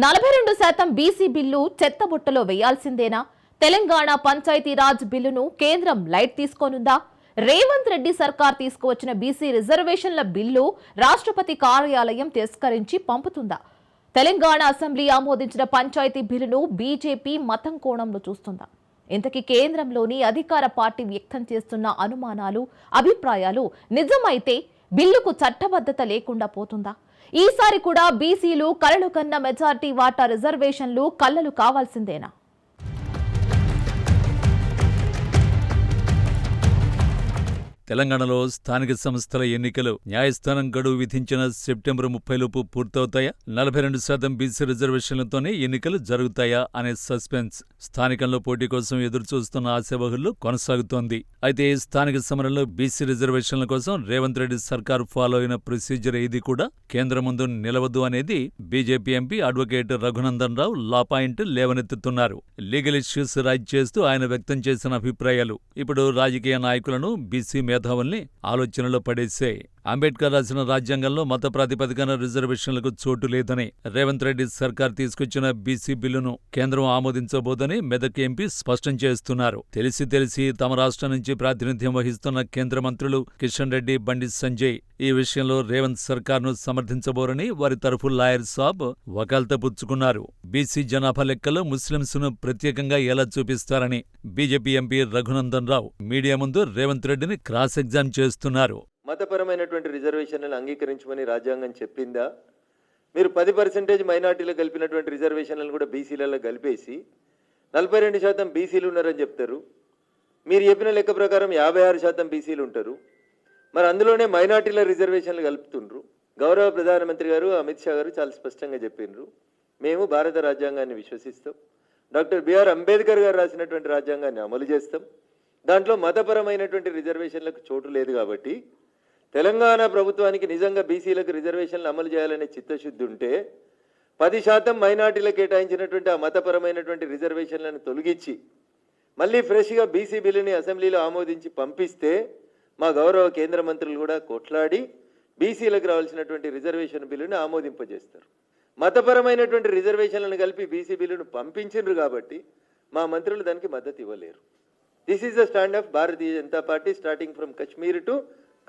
42% BC bill చెత్తబుట్టలో వేయాల్సిందేనా? Telangana Panchayati Raj బిల్లును కేంద్రం light తీసుకోనుందా? Revanth Reddy సర్కార్ తీసుకువచ్చిన బీసీ రిజర్వేషన్ల బిల్లు రాష్ట్రపతి కార్యాలయం తిరస్కరించి పంపుతుందా? తెలంగాణ అసెంబ్లీ ఆమోదించిన పంచాయతీ బిల్లును బీజేపీ మతం కోణంలో చూస్తుందా? ఇంతకీ కేంద్రంలోని అధికార పార్టీ వ్యక్తం చేస్తున్న అనుమానాలు, అభిప్రాయాలు నిజమైతే బిల్లుకు చట్టబద్ధత లేకుండా పోతుందా? ఈసారి కూడా బీసీలు కలలు కన్న మెజార్టీ వాటా రిజర్వేషన్లు కల్లలు కావాల్సిందేనా? తెలంగాణలో స్థానిక సంస్థల ఎన్నికలు న్యాయస్థానం గడువు విధించిన సెప్టెంబర్ 30 లోపు పూర్తవుతాయా? 42% బీసీ రిజర్వేషన్లతోనే ఎన్నికలు జరుగుతాయా అనే సస్పెన్స్ స్థానికంలో పోటీ కోసం ఎదురుచూస్తున్న ఆశావహుల్లో కొనసాగుతోంది. అయితే స్థానిక సమరంలో బీసీ రిజర్వేషన్ల కోసం రేవంత్ రెడ్డి సర్కార్ ఫాలో అయిన ప్రొసీజర్ ఏది కూడా కేంద్రం ముందు నిలవదు అనేది BJP MP advocate Raghunandan Rao law point లేవనెత్తుతున్నారు. లీగల్ ఇష్యూస్ రైజ్ చేస్తూ ఆయన వ్యక్తం చేసిన అభిప్రాయాలు ఇప్పుడు రాజకీయ నాయకులను, బీసీ మేధావుల్ని ఆలోచనలో పడేశాయి. అంబేద్కర్ రాసిన రాజ్యాంగంలో మత ప్రాతిపదికన రిజర్వేషన్లకు చోటు లేదని, రేవంత్ రెడ్డి సర్కార్ తీసుకొచ్చిన బీసీ బిల్లును కేంద్రం ఆమోదించబోదని మెదక్ ఎంపీ స్పష్టం చేస్తున్నారు. తెలిసి తమ రాష్ట్రం నుంచి ప్రాతినిధ్యం వహిస్తున్న కేంద్ర మంత్రులు కిషన్ రెడ్డి, బండి సంజయ్ ఈ విషయంలో రేవంత్ సర్కార్ను సమర్థించబోరని వారి తరఫు లాయర్ సాబ్ వకాల్తా పుచ్చుకున్నారు. బీసీ జనాభా లెక్కలో ముస్లింస్ను ప్రత్యేకంగా ఎలా చూపిస్తారని BJP MP Raghunandan Rao media ముందు రేవంత్ రెడ్డిని క్రాస్ ఎగ్జామ్ చేస్తున్నారు. మతపరమైనటువంటి రిజర్వేషన్లను అంగీకరించమని రాజ్యాంగం చెప్పిందా? మీరు 10% మైనార్టీలకు కలిపినటువంటి రిజర్వేషన్లను కూడా బీసీలలో కలిపేసి 42% బీసీలు ఉన్నారని చెప్తారు. మీరు చెప్పిన లెక్క ప్రకారం 56% బీసీలు ఉంటారు. మరి అందులోనే మైనార్టీల రిజర్వేషన్లు కలుపుతుండ్రు. గౌరవ ప్రధానమంత్రి గారు అమిత్ షా గారు చాలా స్పష్టంగా చెప్పిండ్రు, మేము భారత రాజ్యాంగాన్ని విశ్వసిస్తాం, డాక్టర్ బిఆర్ అంబేద్కర్ గారు రాసినటువంటి రాజ్యాంగాన్ని అమలు చేస్తాం, దాంట్లో మతపరమైనటువంటి రిజర్వేషన్లకు చోటు లేదు. కాబట్టి తెలంగాణ ప్రభుత్వానికి నిజంగా బీసీలకు రిజర్వేషన్లు అమలు చేయాలనే చిత్తశుద్ధి ఉంటే 10% మైనార్టీలకు కేటాయించినటువంటి ఆ మతపరమైనటువంటి రిజర్వేషన్లను తొలగించి మళ్ళీ ఫ్రెష్గా బీసీ బిల్లుని అసెంబ్లీలో ఆమోదించి పంపిస్తే మా గౌరవ కేంద్ర మంత్రులు కూడా కొట్లాడి బీసీలకు రావాల్సినటువంటి రిజర్వేషన్ బిల్లుని ఆమోదింపజేస్తారు. మతపరమైనటువంటి రిజర్వేషన్లను కలిపి బీసీ బిల్లును పంపించిండ్రు కాబట్టి మా మంత్రులు దానికి మద్దతు ఇవ్వలేరు. This is the stand of Bharatiya Janata party starting from Kashmir to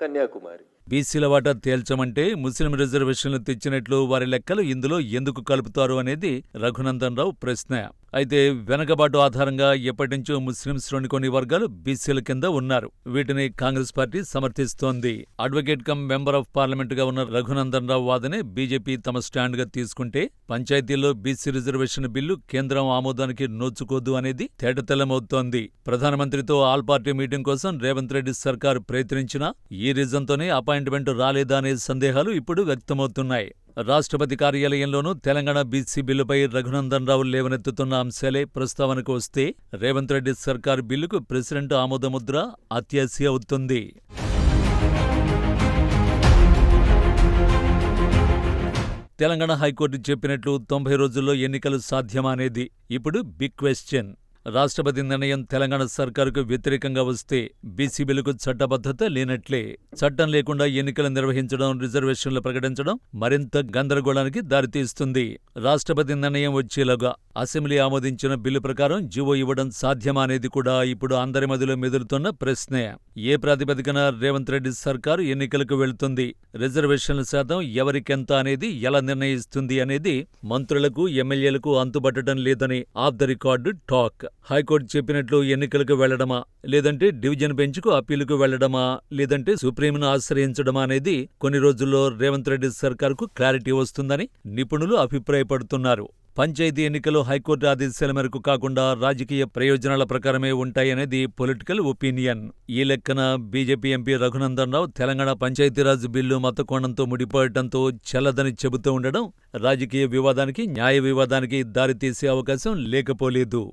Kanyakumari. బీసీల వాటా తేల్చమంటే ముస్లిం రిజర్వేషన్లు తెచ్చినట్లు వారి లెక్కలు ఇందులో ఎందుకు కలుపుతారు అనేది రఘునందన్ రావు ప్రశ్న. అయితే వెనకబాటు ఆధారంగా ఎప్పటినుంచో ముస్లింస్లోని కొన్ని వర్గాలు బీసీల కింద ఉన్నారు. వీటిని కాంగ్రెస్ పార్టీ సమర్థిస్తోంది. Advocate cum member of parliament గా ఉన్న రఘునందన్ రావు వాదనే బీజేపీ తమ స్టాండ్ గా తీసుకుంటే పంచాయతీల్లో బీసీ రిజర్వేషన్ బిల్లు కేంద్రం ఆమోదానికి నోచుకోదు అనేది తేటతెల్లమవుతోంది. ప్రధానమంత్రితో ఆల్ పార్టీ మీటింగ్ కోసం రేవంత్ రెడ్డి సర్కారు ప్రయత్నించినా ఈ రీజన్తోనే అపాయింట్మెంట్ రాలేదా అనే సందేహాలు ఇప్పుడు వ్యక్తమవుతున్నాయి. రాష్ట్రపతి కార్యాలయంలోనూ తెలంగాణ బీసీ బిల్లుపై రఘునందన్ రావు లేవనెత్తుతున్న అంశాలే ప్రస్తావనకు వస్తే రేవంత్ రెడ్డి సర్కార్ బిల్లుకు ప్రెసిడెంట్ ఆమోదముద్ర అత్యాశ అవుతుంది. తెలంగాణ హైకోర్టు చెప్పినట్లు 90 రోజుల్లో ఎన్నికలు సాధ్యమా అనేది ఇప్పుడు బిగ్ క్వశ్చన్. రాష్ట్రపతి నిర్ణయం తెలంగాణ సర్కారుకు వ్యతిరేకంగా వస్తే బీసీ బిల్లుకు చట్టబద్ధత లేనట్లే. చట్టం లేకుండా ఎన్నికలు నిర్వహించడం, రిజర్వేషన్లు ప్రకటించడం మరింత గందరగోళానికి దారితీస్తుంది. రాష్ట్రపతి నిర్ణయం వచ్చేలాగా అసెంబ్లీ ఆమోదించిన బిల్లు ప్రకారం జీవో ఇవ్వడం సాధ్యమా అనేది కూడా ఇప్పుడు అందరి మధ్యలో మెదులుతున్న ప్రశ్నే. ఏ ప్రాతిపదికన రేవంత్ రెడ్డి సర్కారు ఎన్నికలకు వెళ్తుంది, రిజర్వేషన్ల శాతం ఎవరికెంత అనేది ఎలా నిర్ణయిస్తుంది అనేది మంత్రులకు, ఎమ్మెల్యేలకు అంతుబట్టడం లేదని of the record talk. High court చెప్పినట్లు ఎన్నికలకు వెళ్లడమా, లేదంటే డివిజన్ బెంచ్కు అప్పీలుకు వెళ్లడమా, లేదంటే సుప్రీంను ఆశ్రయించడమా అనేది కొన్ని రోజుల్లో రేవంత్ రెడ్డి సర్కారుకు క్లారిటీ వస్తుందని నిపుణులు అభిప్రాయపడుతున్నారు. పంచాయతీ ఎన్నికలు హైకోర్టు ఆదేశాల మేరకు కాకుండా రాజకీయ ప్రయోజనాల ప్రకారమే ఉంటాయనేది పొలిటికల్ ఒపీనియన్. ఈ లెక్కన BJP MP Raghunandan Rao Telangana Panchayati Raj bill మత కోణంతో ముడిపడటంతో చెల్లదని చెబుతూ ఉండడం రాజకీయ వివాదానికి, న్యాయ వివాదానికి దారితీసే అవకాశం లేకపోలేదు.